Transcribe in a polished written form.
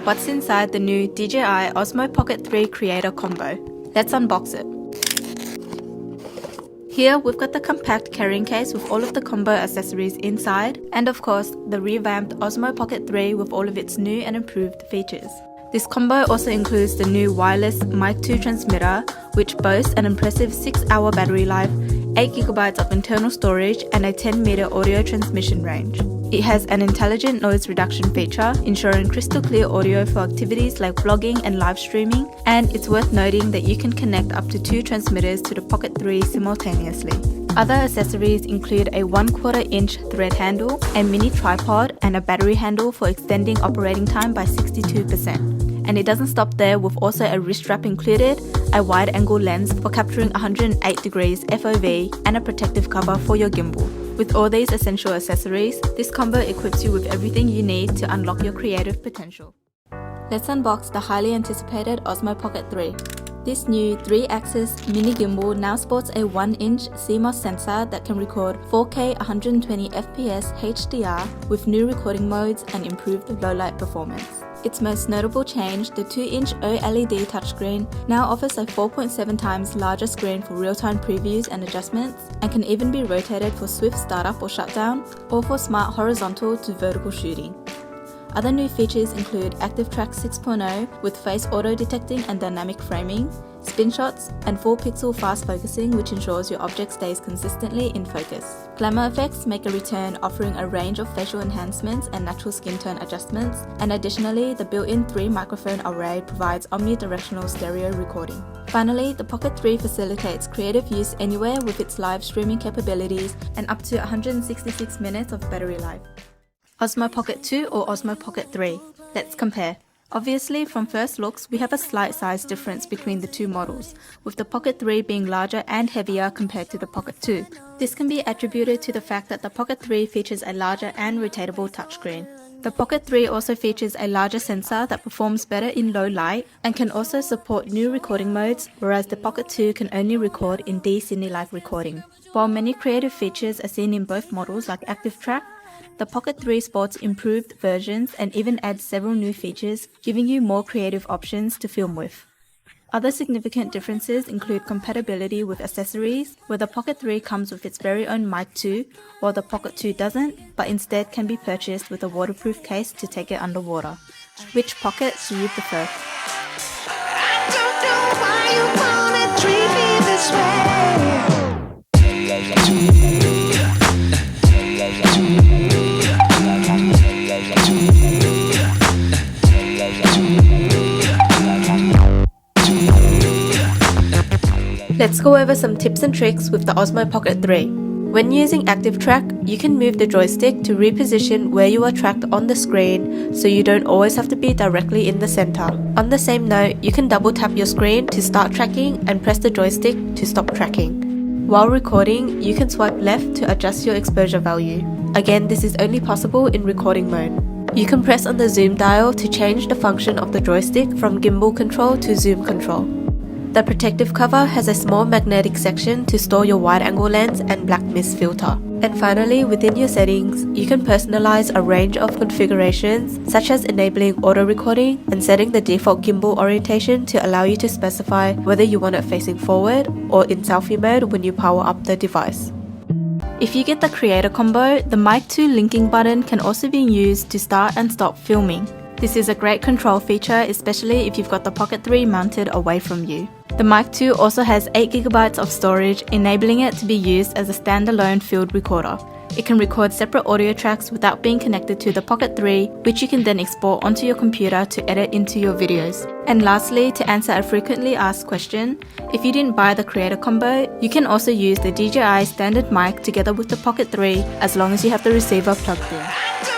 what's inside the new DJI Osmo Pocket 3 Creator Combo. Let's unbox it. Here we've got the compact carrying case with all of the combo accessories inside, and of course the revamped Osmo Pocket 3 with all of its new and improved features. This combo also includes the new wireless Mic 2 transmitter, which boasts an impressive 6-hour battery life, 8GB of internal storage, and a 10-meter audio transmission range. It has an intelligent noise reduction feature, ensuring crystal clear audio for activities like vlogging and live streaming, and it's worth noting that you can connect up to 2 transmitters to the Pocket 3 simultaneously. Other accessories include a 1/4 inch thread handle, a mini tripod, and a battery handle for extending operating time by 62%. And it doesn't stop there, with also a wrist strap included, a wide-angle lens for capturing 108 degrees FOV, and a protective cover for your gimbal. With all these essential accessories, this combo equips you with everything you need to unlock your creative potential. Let's unbox the highly anticipated Osmo Pocket 3. This new 3-axis mini gimbal now sports a 1-inch CMOS sensor that can record 4K 120fps HDR with new recording modes and improved low-light performance. Its most notable change, the 2-inch OLED touchscreen, now offers a 4.7 times larger screen for real-time previews and adjustments, and can even be rotated for swift startup or shutdown, or for smart horizontal to vertical shooting. Other new features include Active Track 6.0 with face auto detecting and dynamic framing, Spinshots, and 4-pixel fast focusing, which ensures your object stays consistently in focus. Glamour effects make a return, offering a range of facial enhancements and natural skin tone adjustments, and additionally, the built-in 3-microphone array provides omnidirectional stereo recording. Finally, the Pocket 3 facilitates creative use anywhere with its live streaming capabilities and up to 166 minutes of battery life. Osmo Pocket 2 or Osmo Pocket 3? Let's compare. Obviously, from first looks, we have a slight size difference between the two models, with the Pocket 3 being larger and heavier compared to the Pocket 2. This can be attributed to the fact that the Pocket 3 features a larger and rotatable touchscreen. The Pocket 3 also features a larger sensor that performs better in low light and can also support new recording modes, whereas the Pocket 2 can only record in D-Cine-like recording. While many creative features are seen in both models like Active Track, the Pocket 3 sports improved versions and even adds several new features, giving you more creative options to film with. Other significant differences include compatibility with accessories, where the Pocket 3 comes with its very own Mic 2, while the Pocket 2 doesn't, but instead can be purchased with a waterproof case to take it underwater. Which Pocket do you prefer? I don't know why you wanna treat me this way. Let's go over some tips and tricks with the Osmo Pocket 3. When using Active Track, you can move the joystick to reposition where you are tracked on the screen, so you don't always have to be directly in the center. On the same note, you can double tap your screen to start tracking and press the joystick to stop tracking. While recording, you can swipe left to adjust your exposure value. Again, this is only possible in recording mode. You can press on the zoom dial to change the function of the joystick from gimbal control to zoom control. The protective cover has a small magnetic section to store your wide-angle lens and black mist filter. And finally, within your settings, you can personalize a range of configurations, such as enabling auto recording and setting the default gimbal orientation to allow you to specify whether you want it facing forward or in selfie mode when you power up the device. If you get the Creator Combo, the Mic 2 linking button can also be used to start and stop filming. This is a great control feature, especially if you've got the Pocket 3 mounted away from you. The Mic 2 also has 8GB of storage, enabling it to be used as a standalone field recorder. It can record separate audio tracks without being connected to the Pocket 3, which you can then export onto your computer to edit into your videos. And lastly, to answer a frequently asked question, if you didn't buy the Creator Combo, you can also use the DJI standard mic together with the Pocket 3 as long as you have the receiver plugged in.